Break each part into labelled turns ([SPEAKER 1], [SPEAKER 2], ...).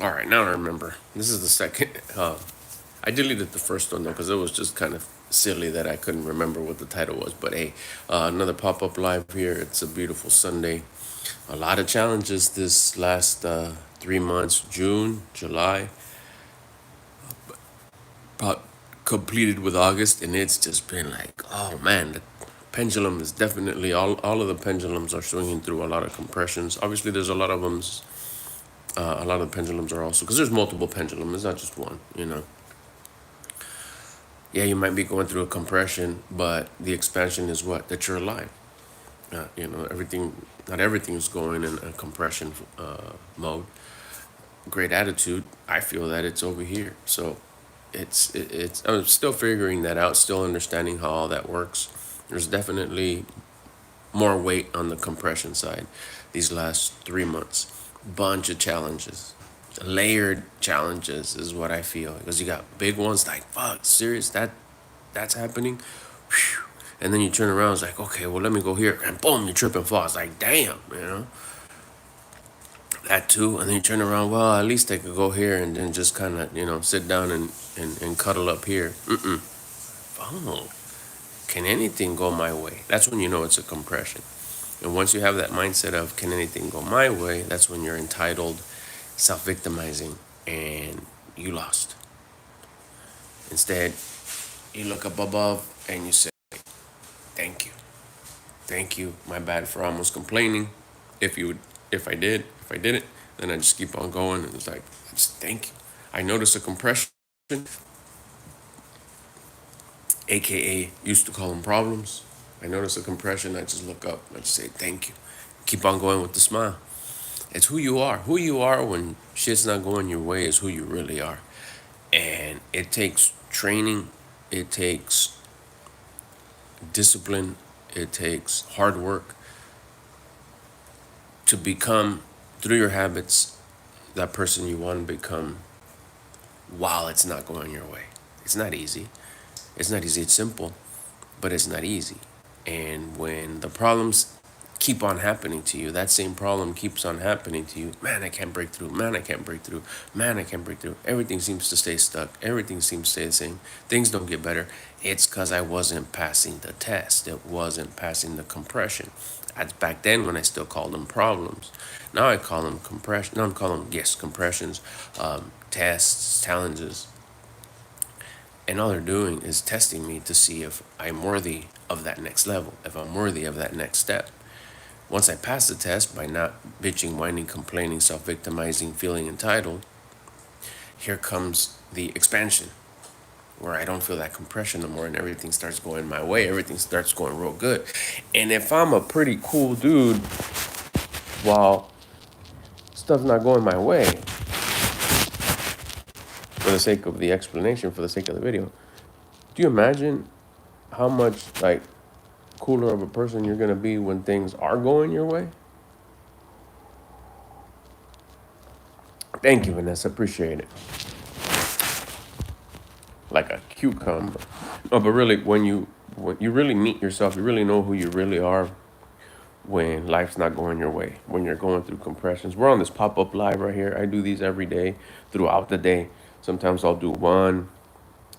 [SPEAKER 1] All right, now I remember. This is the second. I deleted the first one though because it was just kind of silly that I couldn't remember what the title was. But hey, another pop up live here. It's a beautiful Sunday. A lot of challenges this last 3 months, June, July, about completed with August, and it's just been like, oh man, the pendulum is definitely all of the pendulums are swinging through a lot of compressions. Obviously, there's a lot of them. A lot of the pendulums are also because there's multiple pendulums. It's not just one. Yeah, you might be going through a compression, but the expansion is what that you're alive. Everything, not everything is going in a compression mode. Great attitude. I feel that it's over here. So it's I'm still figuring that out, still understanding how all that works. There's definitely more weight on the compression side these last 3 months. Bunch of challenges, layered challenges is what I feel, because you got big ones like fuck serious that's happening. Whew. And then you turn around, it's like, okay, well, let me go here, and boom, you trip and fall. It's like, damn. That too. And then you turn around, well, at least I could go here and then just kind of, sit down and cuddle up here. Oh, can anything go my way? That's when you know it's a compression. And once you have that mindset of can anything go my way, that's when you're entitled, self-victimizing, and you lost. Instead, you look up above and you say, thank you. Thank you. My bad for almost complaining. If you would, if I didn't, then I just keep on going. And it's like, I just thank you. I notice a compression, aka used to call them problems. I notice a compression, I just look up, I just say thank you. Keep on going with the smile. It's who you are. Who you are when shit's not going your way is who you really are. And it takes training, it takes discipline, it takes hard work to become, through your habits, that person you want to become while it's not going your way. It's not easy. It's not easy. It's simple, but it's not easy. And when the problems keep on happening to you, that same problem keeps on happening to you, man, I can't break through, man, I can't break through, man, I can't break through. Everything seems to stay stuck. Everything seems to stay the same. Things don't get better. It's because I wasn't passing the test. It wasn't passing the compression. That's back then when I still called them problems. Now I call them compression. No, I'm calling them, yes, compressions, tests, challenges. And all they're doing is testing me to see if I'm worthy of that next level, if I'm worthy of that next step. Once I pass the test by not bitching, whining, complaining, self victimizing, feeling entitled, here comes the expansion where I don't feel that compression no more and everything starts going my way. Everything starts going real good. And if I'm a pretty cool dude while stuff's not going my way, for the sake of the explanation, for the sake of the video, do you imagine how much like cooler of a person you're gonna be when things are going your way? Thank you, Vanessa. Appreciate it. Like a cucumber. No, but really, when you really meet yourself, you really know who you really are when life's not going your way, when you're going through compressions. We're on this pop up live right here. I do these every day throughout the day. Sometimes I'll do one.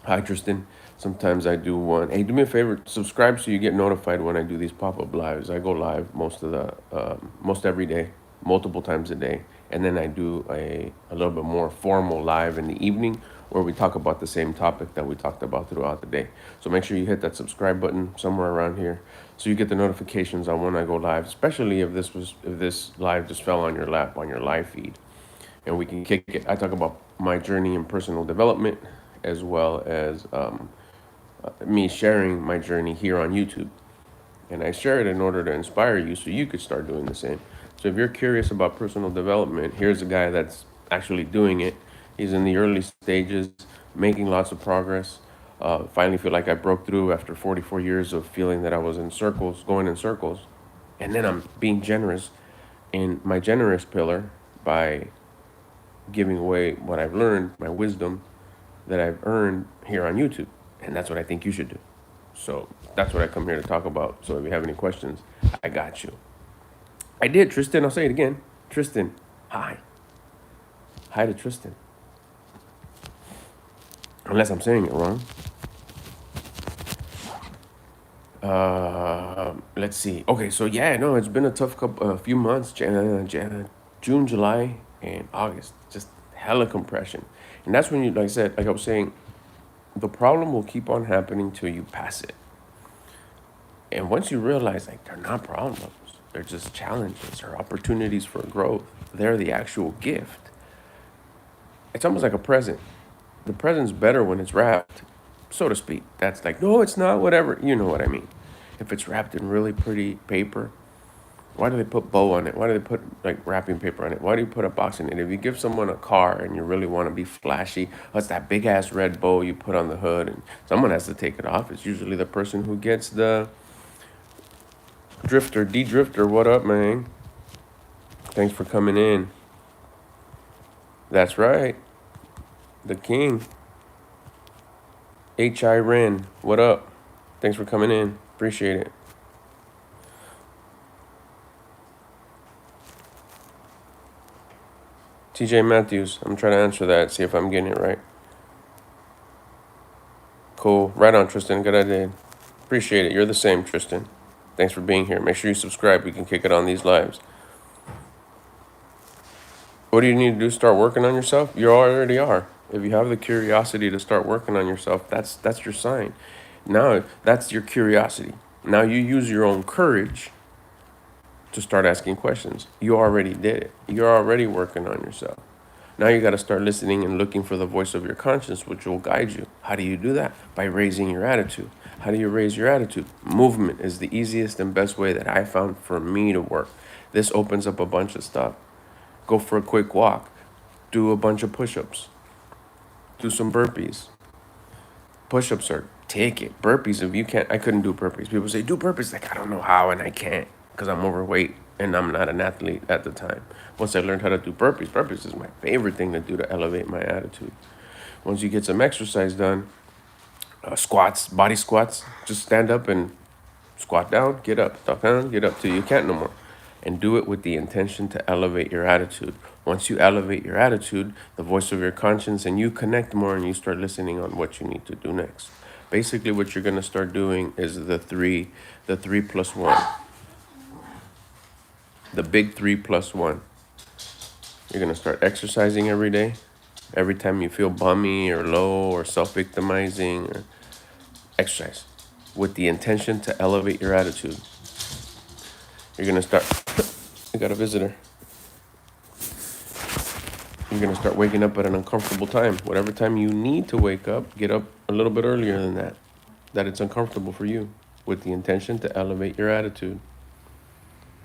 [SPEAKER 1] Hi, Tristan. Sometimes I do one. Hey, do me a favor, subscribe so you get notified when I do these pop up lives. I go live most every day, multiple times a day, and then I do a little bit more formal live in the evening where we talk about the same topic that we talked about throughout the day. So make sure you hit that subscribe button somewhere around here so you get the notifications on when I go live, especially if this live just fell on your lap on your live feed, and we can kick it. I talk about my journey in personal development as well as me sharing my journey here on YouTube. And I share it in order to inspire you so you could start doing the same. So if you're curious about personal development, here's a guy that's actually doing it. He's in the early stages, making lots of progress. Finally feel like I broke through after 44 years of feeling that I was in circles, going in circles. And then I'm being generous in my generous pillar by giving away what I've learned, my wisdom that I've earned here on YouTube. And that's what I think you should do. So that's what I come here to talk about. So if you have any questions, I got you. I did, Tristan. I'll say it again. Tristan, hi. Hi to Tristan. Unless I'm saying it wrong. Let's see. Okay, so yeah, no, it's been a tough few months. June, July, and August. Just hella compression, and that's when you, like I said, like I was saying, the problem will keep on happening till you pass it. And once you realize, like, they're not problems, they're just challenges or opportunities for growth. They're the actual gift. It's almost like a present. The present's better when it's wrapped, so to speak. That's like, no, it's not, whatever. You know what I mean. If it's wrapped in really pretty paper, why do they put bow on it? Why do they put like wrapping paper on it? Why do you put a box in it? If you give someone a car and you really want to be flashy, oh, it's that big ass red bow you put on the hood and someone has to take it off. It's usually the person who gets the drifter, D-drifter. What up, man? Thanks for coming in. That's right. The king. H.I. Ren. What up? Thanks for coming in. Appreciate it. TJ Matthews. I'm trying to answer that, see if I'm getting it right. Cool. Right on, Tristan. Good idea. Appreciate it. You're the same, Tristan. Thanks for being here. Make sure you subscribe. We can kick it on these lives. What do you need to do? Start working on yourself? You already are. If you have the curiosity to start working on yourself, that's your sign. Now, that's your curiosity. Now you use your own courage to start asking questions. You already did it. You're already working on yourself. Now you got to start listening and looking for the voice of your conscience, which will guide you. How do you do that? By raising your attitude. How do you raise your attitude? Movement is the easiest and best way that I found for me to work. This opens up a bunch of stuff. Go for a quick walk. Do a bunch of push-ups. Do some burpees. Push-ups are take it. Burpees, if you can't, I couldn't do burpees. People say, do burpees. Like, I don't know how, and I can't because I'm overweight and I'm not an athlete at the time. Once I learned how to do burpees is my favorite thing to do to elevate my attitude. Once you get some exercise done, squats, body squats, just stand up and squat down, get up, squat down, get up till you can't no more. And do it with the intention to elevate your attitude. Once you elevate your attitude, the voice of your conscience, and you connect more and you start listening on what you need to do next. Basically, what you're going to start doing is the 3+1. The big 3+1. You're going to start exercising every day. Every time you feel bummy or low or self-victimizing, or exercise with the intention to elevate your attitude. You're going to start, I got a visitor. You're going to start waking up at an uncomfortable time. Whatever time you need to wake up, get up a little bit earlier than that it's uncomfortable for you, with the intention to elevate your attitude.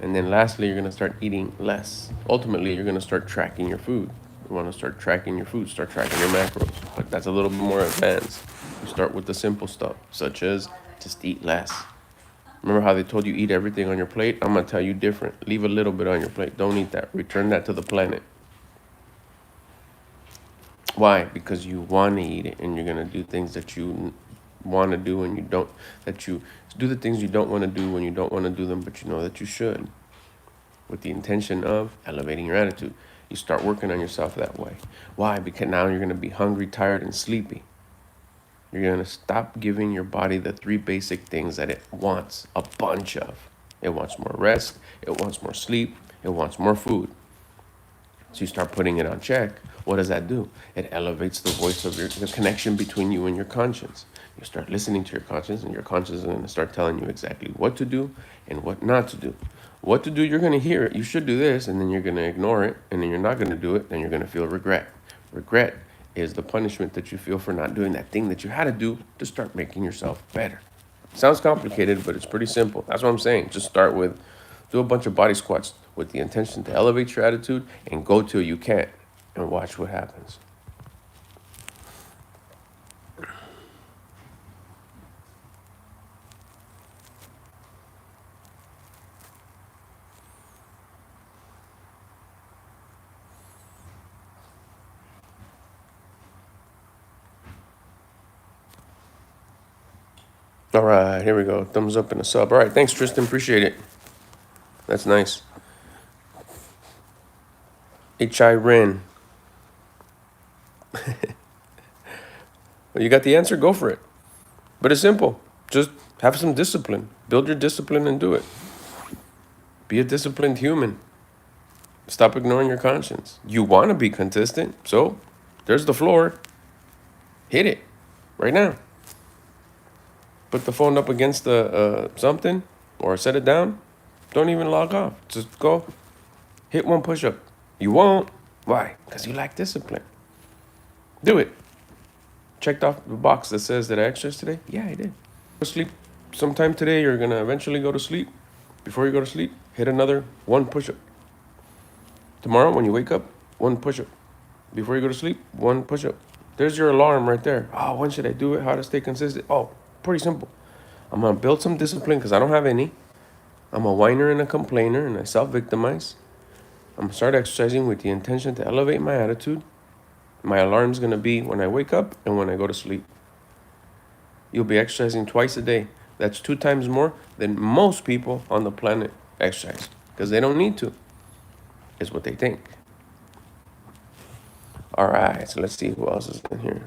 [SPEAKER 1] And then lastly, you're going to start eating less. Ultimately, you're going to start tracking your food. You want to start tracking your food, start tracking your macros. But that's a little bit more advanced. You start with the simple stuff, such as just eat less. Remember how they told you eat everything on your plate? I'm going to tell you different. Leave a little bit on your plate. Don't eat that. Return that to the planet. Why? Because you want to eat it, and you're going to do things that you want to do and you don't, that you do the things you don't want to do when you don't want to do them, but you know that you should, with the intention of elevating your attitude. You start working on yourself that way. Why? Because now you're going to be hungry, tired, and sleepy. You're going to stop giving your body the 3 basic things that it wants a bunch of. It wants more rest, it wants more sleep, it wants more food. So you start putting it on check. What does that do? It elevates the voice of the connection between you and your conscience. You start listening to your conscience, and your conscience is going to start telling you exactly what to do and what not to do. What to do, you're going to hear it. You should do this, and then you're going to ignore it, and then you're not going to do it, and you're going to feel regret. Regret is the punishment that you feel for not doing that thing that you had to do to start making yourself better. Sounds complicated, but it's pretty simple. That's what I'm saying. Just start with, do a bunch of body squats with the intention to elevate your attitude, and go till you can't, and watch what happens. All right, here we go. Thumbs up and a sub. All right, thanks, Tristan. Appreciate it. That's nice. H.I. Ren. You got the answer, go for it. But it's simple. Just have some discipline. Build your discipline and do it. Be a disciplined human. Stop ignoring your conscience. You want to be consistent, so there's the floor. Hit it right now. Put the phone up against the something or set it down. Don't even log off. Just go hit one push-up. You won't. Why? Because you lack discipline. Do it. Checked off the box that says that I exercised today? Yeah, I did. Go to sleep sometime today. You're going to eventually go to sleep. Before you go to sleep, hit another one push-up. Tomorrow when you wake up, one push-up. Before you go to sleep, one push-up. There's your alarm right there. Oh, when should I do it? How to stay consistent? Oh, pretty simple. I'm going to build some discipline because I don't have any. I'm a whiner and a complainer and I self-victimize. I'm going to start exercising with the intention to elevate my attitude. My alarm's going to be when I wake up and when I go to sleep. You'll be exercising twice a day. That's 2 times more than most people on the planet exercise because they don't need to. Is what they think. All right, so let's see who else is in here.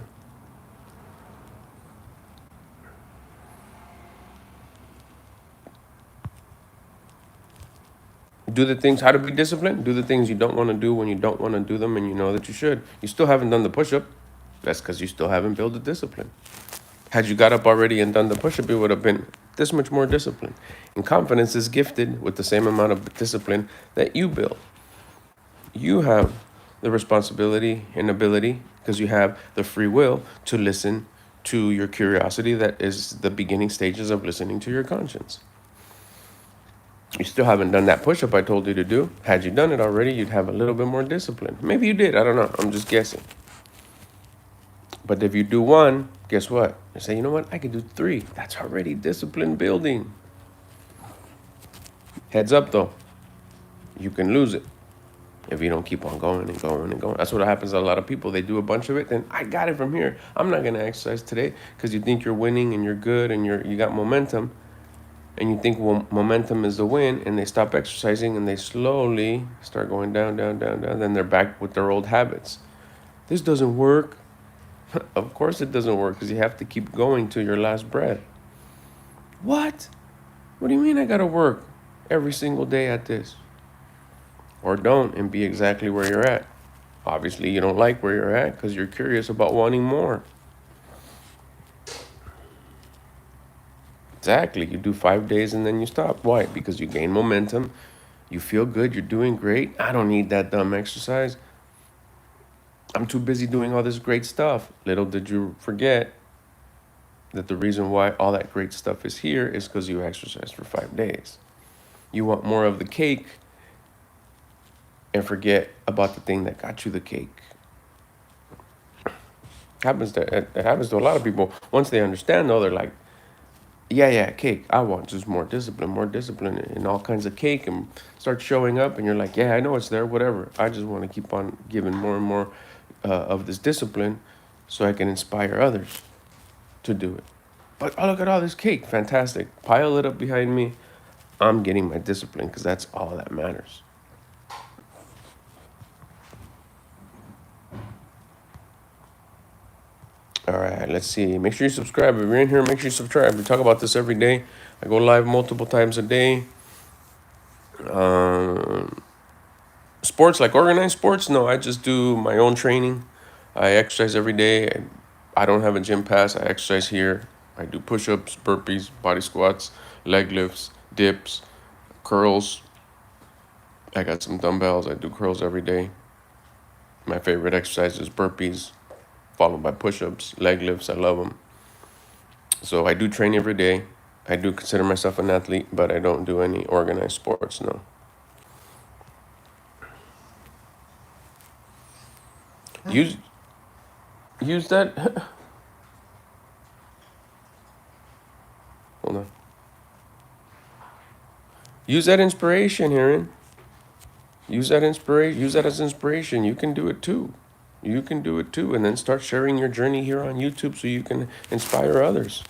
[SPEAKER 1] Do the things, how to be disciplined? Do the things you don't want to do when you don't want to do them and you know that you should. You still haven't done the push-up. That's because you still haven't built the discipline. Had you got up already and done the push-up, it would have been this much more discipline. And confidence is gifted with the same amount of discipline that you build. You have the responsibility and ability, because you have the free will, to listen to your curiosity that is the beginning stages of listening to your conscience. You still haven't done that push-up I told you to do. Had you done it already, you'd have a little bit more discipline. Maybe you did. I don't know. I'm just guessing. But if you do one, guess what? You say, you know what? I could do 3. That's already discipline building. Heads up, though. You can lose it if you don't keep on going and going and going. That's what happens to a lot of people. They do a bunch of it, then I got it from here. I'm not going to exercise today because you think you're winning and you're good and you got momentum. And you think, well, momentum is the win, and they stop exercising and they slowly start going down, down, down, down. Then they're back with their old habits. This doesn't work. Of course it doesn't work because you have to keep going to your last breath. What? What do you mean I got to work every single day at this? Or don't and be exactly where you're at. Obviously, you don't like where you're at because you're curious about wanting more. Exactly. You do 5 days and then you stop. Why? Because you gain momentum. You feel good. You're doing great. I don't need that dumb exercise. I'm too busy doing all this great stuff. Little did you forget that the reason why all that great stuff is here is because you exercised for 5 days. You want more of the cake and forget about the thing that got you the cake. It happens to a lot of people. Once they understand, though, they're like, yeah, cake. I want just more discipline and all kinds of cake, and start showing up. And you're like, yeah, I know it's there, whatever. I just want to keep on giving more and more of this discipline so I can inspire others to do it. But oh, look at all this cake. Fantastic. Pile it up behind me. I'm getting my discipline because that's all that matters. All right, let's see. Make sure you subscribe. If you're in here, make sure you subscribe. We talk about this every day. I go live multiple times a day. Sports, like organized sports? No, I just do my own training. I exercise every day. I don't have a gym pass. I exercise here. I do push-ups, burpees, body squats, leg lifts, dips, curls. I got some dumbbells. I do curls every day. My favorite exercise is burpees, followed by push-ups, leg lifts. I love them. So I do train every day. I do consider myself an athlete, but I don't do any organized sports, no. Use that. Hold on. Use that inspiration, Aaron. Use that inspiration. Use that as inspiration. You can do it too. You can do it too. And then start sharing your journey here on YouTube so you can inspire others.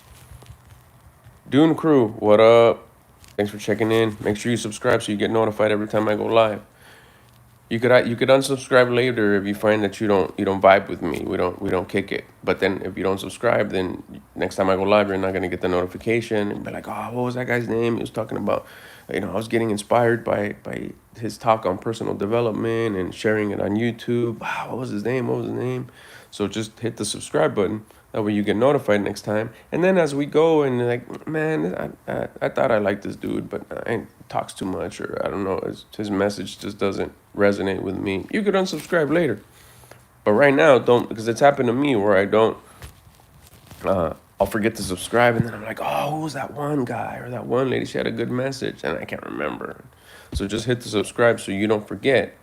[SPEAKER 1] Dune Crew, what up? Thanks for checking in. Make sure you subscribe so you get notified every time I go live. You could unsubscribe later if you find that you don't vibe with me. We don't kick it. But then if you don't subscribe, then next time I go live, you're not gonna get the notification and be like, oh, what was that guy's name? He was talking about, I was getting inspired by his talk on personal development and sharing it on YouTube. Wow, what was his name? What was his name? So just hit the subscribe button. That way you get notified next time. And then as we go and like, man, I thought I liked this dude, but I talks too much, or I don't know, his message just doesn't resonate with me. You could unsubscribe later. But right now, don't, because it's happened to me where I don't, I'll forget to subscribe, and then I'm like, oh, who was that one guy or that one lady? She had a good message, and I can't remember. So just hit the subscribe so you don't forget.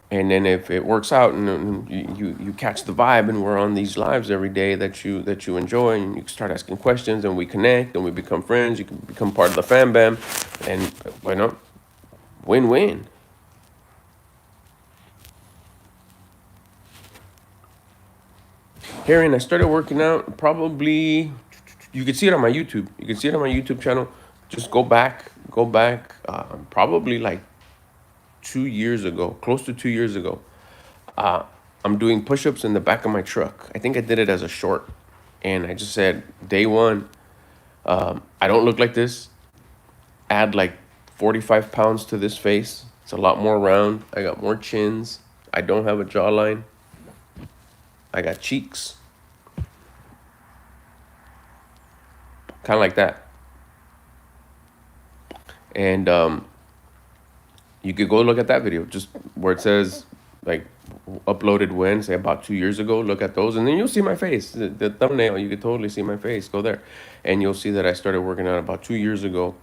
[SPEAKER 1] And then if it works out and you catch the vibe, and we're on these lives every day that you enjoy, and you start asking questions, and we connect and we become friends, you can become part of the fam bam, and why not? Win-win. Hearing, I started working out probably, you can see it on my YouTube. You can see it on my YouTube channel. Just go back, probably like 2 years ago, close to 2 years ago. Uh, I'm doing push-ups in the back of my truck. I think I did it as a short, and I just said, day one, I don't look like this. Add like 45 pounds to this face. It's a lot more round. I got more chins. I don't have a jawline. I got cheeks. Kind of like that. And you could go look at that video, just where it says like uploaded when, say about 2 years ago. Look at those, and then you'll see my face. The thumbnail, you could totally see my face. Go there, and you'll see that I started working out about 2 years ago.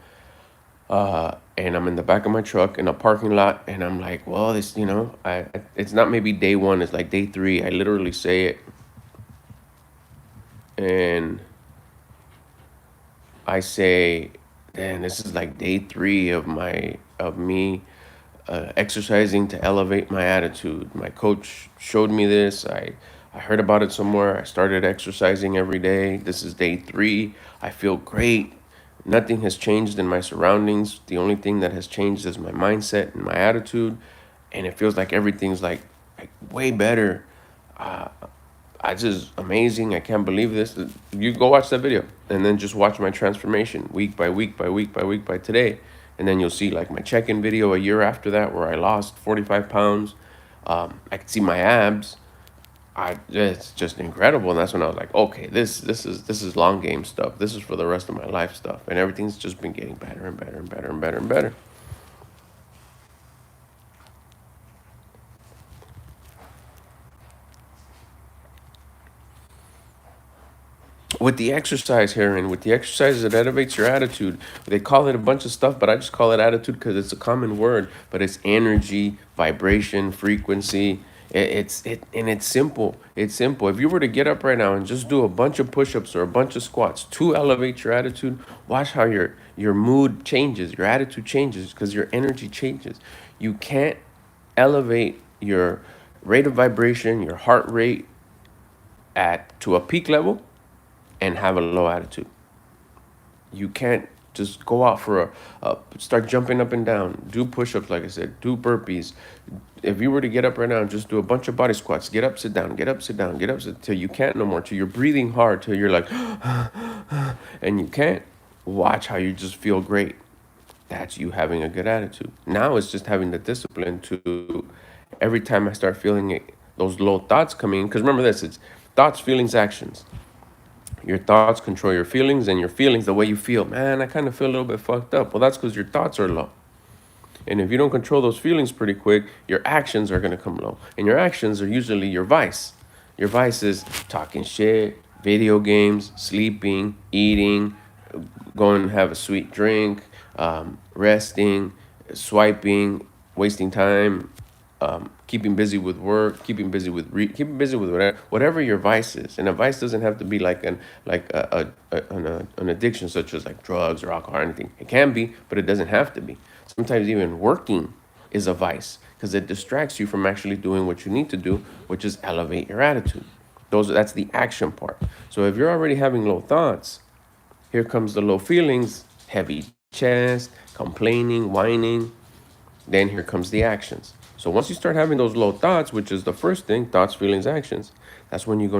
[SPEAKER 1] And I'm in the back of my truck in a parking lot, and I'm like, well, this, it's not maybe day one, it's like day three. I literally say it, and I say, man, this is like day three of me exercising to elevate my attitude. My coach showed me this. I heard about it somewhere. I started exercising every day. This is day three. I feel great. Nothing has changed in my surroundings. The only thing that has changed is my mindset and my attitude. And it feels like everything's like way better. I just amazing. I can't believe this. You go watch that video and then just watch my transformation week by week by week by week by today. And then you'll see like my check-in video a year after that where I lost 45 pounds. I can see my abs. It's just incredible. And that's when I was like, okay, this is long game stuff. This is for the rest of my life stuff. And everything's just been getting better and better and better and better and better. With the exercise here, and with the exercise, it elevates your attitude. They call it a bunch of stuff, but I just call it attitude because it's a common word. But it's energy, vibration, frequency. It's simple. It's simple. If you were to get up right now and just do a bunch of push-ups or a bunch of squats to elevate your attitude, watch how your mood changes, your attitude changes, because your energy changes. You can't elevate your rate of vibration, your heart rate at to a peak level and have a low attitude. You can't just go out for start jumping up and down, do push-ups, like I said, do burpees. If you were to get up right now and just do a bunch of body squats, get up, sit down, get up, sit down, get up, sit, till you can't no more, till you're breathing hard, till you're like, and you can't, watch how you just feel great. That's you having a good attitude. Now it's just having the discipline to, every time I start feeling it, those low thoughts coming in, because remember this, it's thoughts, feelings, actions. Your thoughts control your feelings, and your feelings, the way you feel. Man, I kind of feel a little bit fucked up. Well, that's because your thoughts are low. And if you don't control those feelings pretty quick, your actions are going to come low. And your actions are usually your vice. Your vice is talking shit, video games, sleeping, eating, going and have a sweet drink, resting, swiping, wasting time, keeping busy with work, keeping busy with whatever your vice is. And a vice doesn't have to be like an addiction, such as like drugs or alcohol or anything. It can be, but it doesn't have to be. Sometimes even working is a vice because it distracts you from actually doing what you need to do, which is elevate your attitude. That's the action part. So if you're already having low thoughts, here comes the low feelings, heavy chest, complaining, whining. Then here comes the actions. So once you start having those low thoughts, which is the first thing, thoughts, feelings, actions, that's when you go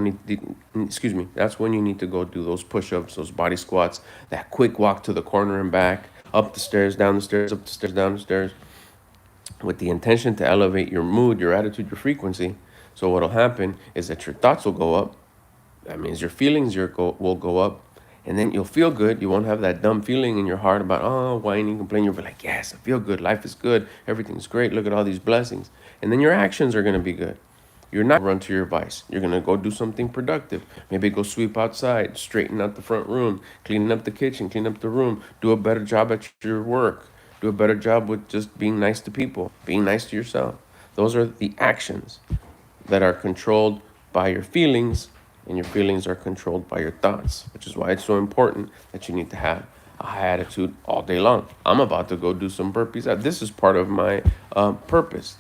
[SPEAKER 1] that's when you need to go do those push-ups, those body squats, that quick walk to the corner and back, up the stairs, down the stairs, up the stairs, down the stairs, with the intention to elevate your mood, your attitude, your frequency. So what'll happen is that your thoughts will go up. That means your feelings will go up. And then you'll feel good. You won't have that dumb feeling in your heart about, oh, whining, complaining. You'll be like, yes, I feel good. Life is good. Everything's great. Look at all these blessings. And then your actions are going to be good. You're not run to your vice. You're going to go do something productive. Maybe go sweep outside, straighten out the front room, cleaning up the kitchen, clean up the room, do a better job at your work, do a better job with just being nice to people, being nice to yourself. Those are the actions that are controlled by your feelings, and your feelings are controlled by your thoughts, which is why it's so important that you need to have a high attitude all day long. I'm about to go do some burpees. This is part of my purpose.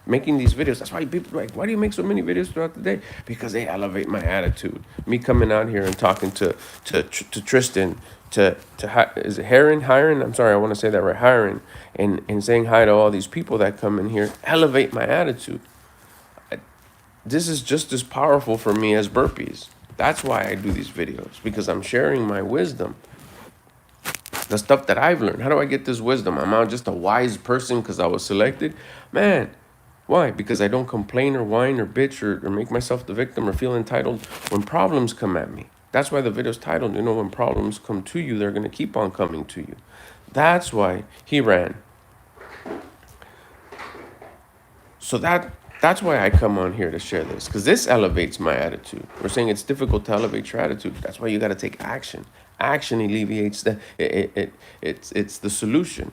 [SPEAKER 1] Making these videos. That's why people are like, why do you make so many videos throughout the day? Because they elevate my attitude. Me coming out here and talking to Tristan, is it Hiron? I'm sorry, I want to say that right, Hiron, and saying hi to all these people that come in here, elevate my attitude. This is just as powerful for me as burpees. That's why I do these videos, because I'm sharing my wisdom, the stuff that I've learned. How do I get this wisdom? I'm not just a wise person because I was selected. Man, why? Because I don't complain or whine or bitch or make myself the victim or feel entitled when problems come at me. That's why the video's titled, when problems come to you, they're going to keep on coming to you. That's why he ran. So that's why I come on here to share this, because this elevates my attitude. We're saying it's difficult to elevate your attitude. That's why you got to take action. Action alleviates it's the solution.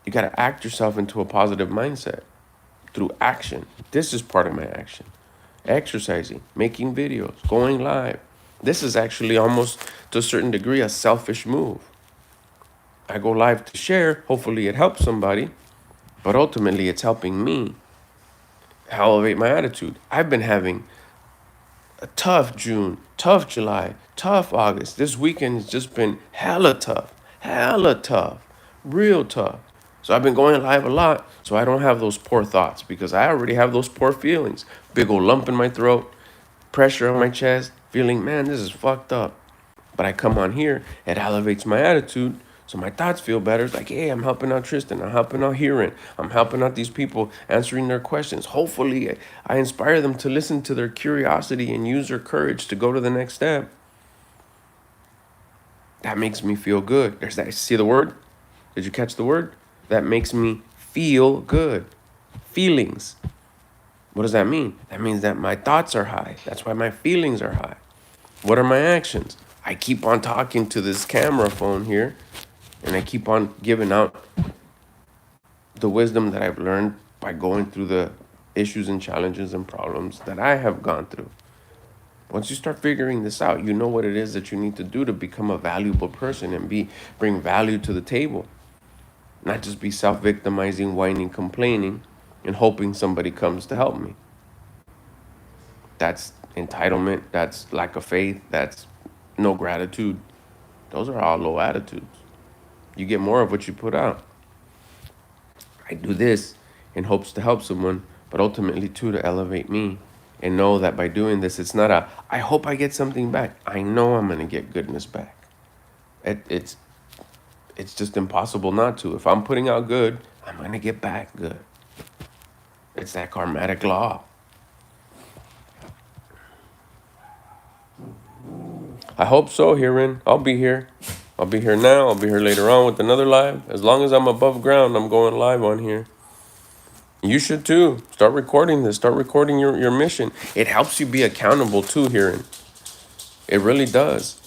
[SPEAKER 1] You got to act yourself into a positive mindset through action. This is part of my action. Exercising, making videos, going live. This is actually almost to a certain degree a selfish move. I go live to share. Hopefully it helps somebody, but ultimately it's helping me elevate my attitude. I've been having a tough June, tough July, tough August. This weekend has just been hella tough, real tough. So I've been going live a lot, so I don't have those poor thoughts, because I already have those poor feelings. Big old lump in my throat, pressure on my chest, feeling, man, this is fucked up. But I come on here, it elevates my attitude, so my thoughts feel better. It's like, hey, I'm helping out Tristan. I'm helping out Hiron. I'm helping out these people, answering their questions. Hopefully, I inspire them to listen to their curiosity and use their courage to go to the next step. That makes me feel good. There's that. See the word? Did you catch the word? That makes me feel good. Feelings. What does that mean? That means that my thoughts are high. That's why my feelings are high. What are my actions? I keep on talking to this camera phone here, and I keep on giving out the wisdom that I've learned by going through the issues and challenges and problems that I have gone through. Once you start figuring this out, you know what it is that you need to do to become a valuable person and bring value to the table. Not just be self-victimizing, whining, complaining, and hoping somebody comes to help me. That's entitlement. That's lack of faith. That's no gratitude. Those are all low attitudes. You get more of what you put out. I do this in hopes to help someone, but ultimately too to elevate me, and know that by doing this, it's not I hope I get something back. I know I'm going to get goodness back. It's just impossible not to. If I'm putting out good, I'm going to get back good. It's that karmatic law. I hope so, Hiron. I'll be here. I'll be here now. I'll be here later on with another live. As long as I'm above ground, I'm going live on here. You should too. Start recording this. Start recording your mission. It helps you be accountable too, Hiron. It really does.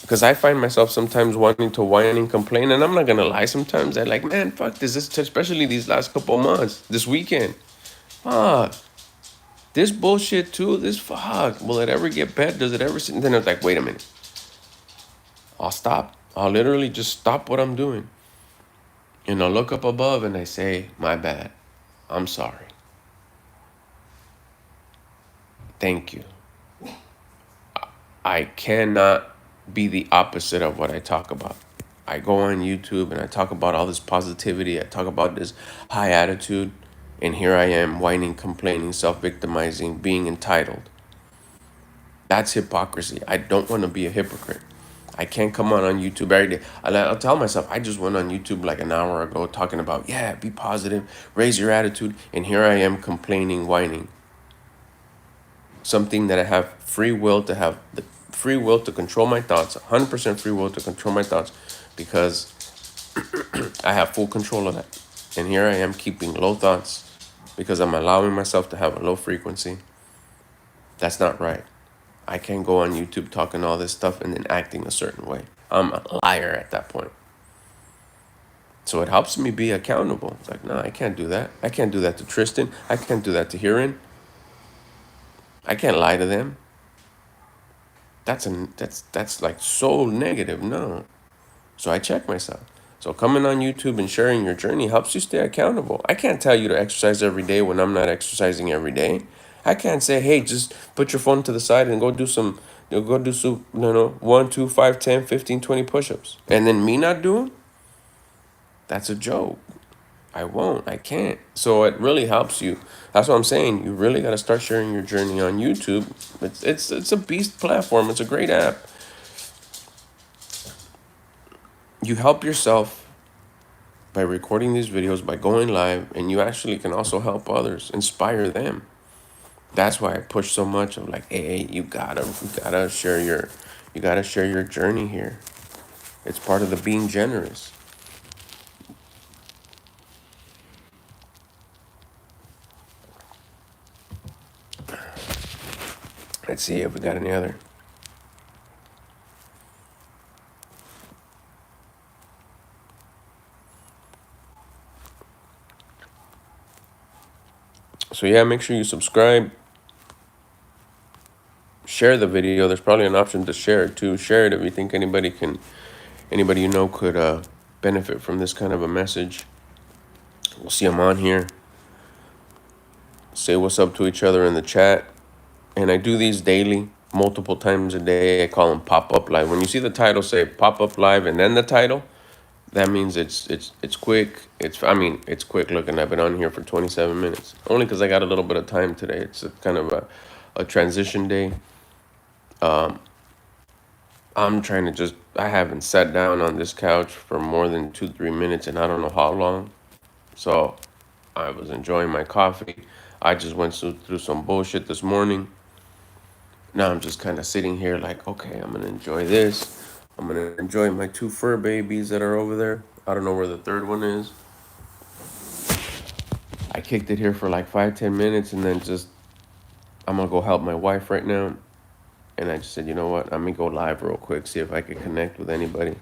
[SPEAKER 1] Because I find myself sometimes wanting to whine and complain. And I'm not going to lie. Sometimes I'm like, man, fuck this. Especially these last couple of months. This weekend. Fuck. This bullshit too. This fuck. Will it ever get better? Does it ever? And then it's like, wait a minute. I'll stop. I'll literally just stop what I'm doing. And I'll look up above and I say, my bad. I'm sorry. Thank you. I cannot be the opposite of what I talk about. I go on YouTube and I talk about all this positivity. I talk about this high attitude. And here I am whining, complaining, self-victimizing, being entitled. That's hypocrisy. I don't want to be a hypocrite. I can't come on YouTube every day. I'll tell myself, I just went on YouTube like an hour ago talking about, yeah, be positive, raise your attitude. And here I am complaining, whining. Something that I have free will to have, the free will to control my thoughts, 100% free will to control my thoughts, because I have full control of that. And here I am keeping low thoughts because I'm allowing myself to have a low frequency. That's not right. I can't go on YouTube talking all this stuff and then acting a certain way. I'm a liar at that point. So it helps me be accountable. It's like, no, I can't do that. I can't do that to Tristan. I can't do that to Huron. I can't lie to them. That's like so negative. No. So I check myself. So coming on YouTube and sharing your journey helps you stay accountable. I can't tell you to exercise every day when I'm not exercising every day. I can't say, hey, just put your phone to the side and go do some, 1, 2, 5, 10, 15, 20 push-ups. And then me not do them? That's a joke. I won't. I can't. So it really helps you. That's what I'm saying. You really got to start sharing your journey on YouTube. It's a beast platform. It's a great app. You help yourself by recording these videos, by going live, and you actually can also help others, inspire them. That's why I push so much. I'm like, hey, you gotta share your journey here. It's part of the being generous. Let's see if we got any other. So yeah, make sure you subscribe. Share the video. There's probably an option to share it too. Share it if you think anybody you know could benefit from this kind of a message. We'll see them on here. Say what's up to each other in the chat. And I do these daily, multiple times a day. I call them pop-up live. When you see the title say pop-up live and then the title, that means it's quick. It's quick. Looking, I've been on here for 27 minutes. Only because I got a little bit of time today. It's a kind of a transition day. I'm trying to I haven't sat down on this couch for more than 2-3 minutes, and I don't know how long. So I was enjoying my coffee. I just went through some bullshit this morning. Now I'm just kind of sitting here like, okay, I'm going to enjoy this. I'm going to enjoy my 2 fur babies that are over there. I don't know where the third one is. I kicked it here for like 5-10 minutes, and then I'm going to go help my wife right now. And I just said, you know what? I'm going to go live real quick, see if I can connect with anybody.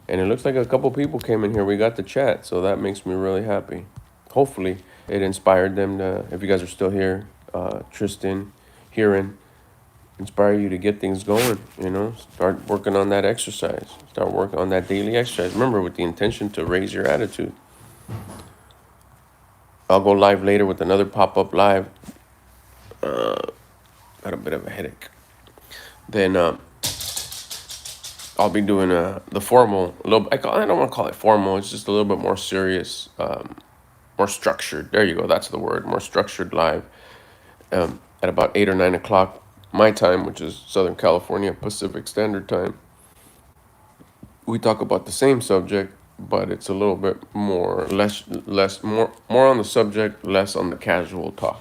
[SPEAKER 1] And it looks like a couple people came in here. We got the chat, so that makes me really happy. Hopefully, it inspired them to, if you guys are still here, Tristan, Huron, inspire you to get things going, start working on that exercise. Start working on that daily exercise. Remember, with the intention to raise your attitude. I'll go live later with another pop-up live. Got a bit of a headache. Then I'll be doing the formal, I don't want to call it formal. It's just a little bit more serious, more structured. There you go. That's the word. More structured live at about 8 or 9 o'clock my time, which is Southern California Pacific Standard Time. We talk about the same subject, but it's a little bit more on the subject, less on the casual talk.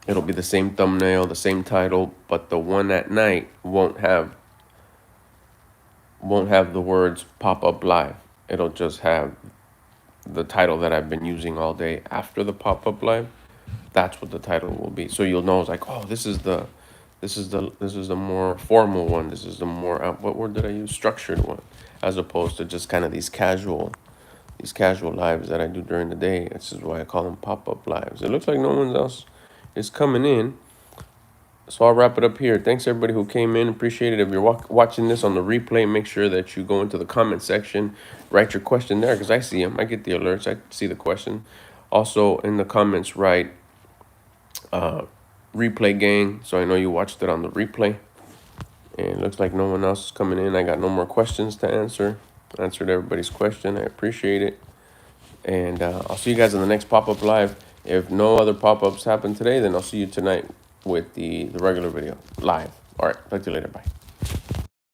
[SPEAKER 1] It'll be the same thumbnail, the same title, but the one at night won't have the words pop up live. It'll just have the title that I've been using all day after the pop up live. That's what the title will be. So you'll know it's like, oh, this is the more formal one. This is the more what word did I use? Structured one, as opposed to just kind of these casual lives that I do during the day. This is why I call them pop up lives. It looks like no one else is coming in. So I'll wrap it up here. Thanks everybody who came in. Appreciate it. If you're watching this on the replay, make sure that you go into the comment section, write your question there, because I see them. I get the alerts. I see the question. Also in the comments, write replay gang, so I know you watched it on the replay. And it looks like no one else is coming in. I got no more questions to answer. Answered everybody's question. I appreciate it. And I'll see you guys in the next pop-up live. If no other pop-ups happen today, then I'll see you tonight with the regular video live. All right, talk to you later. Bye.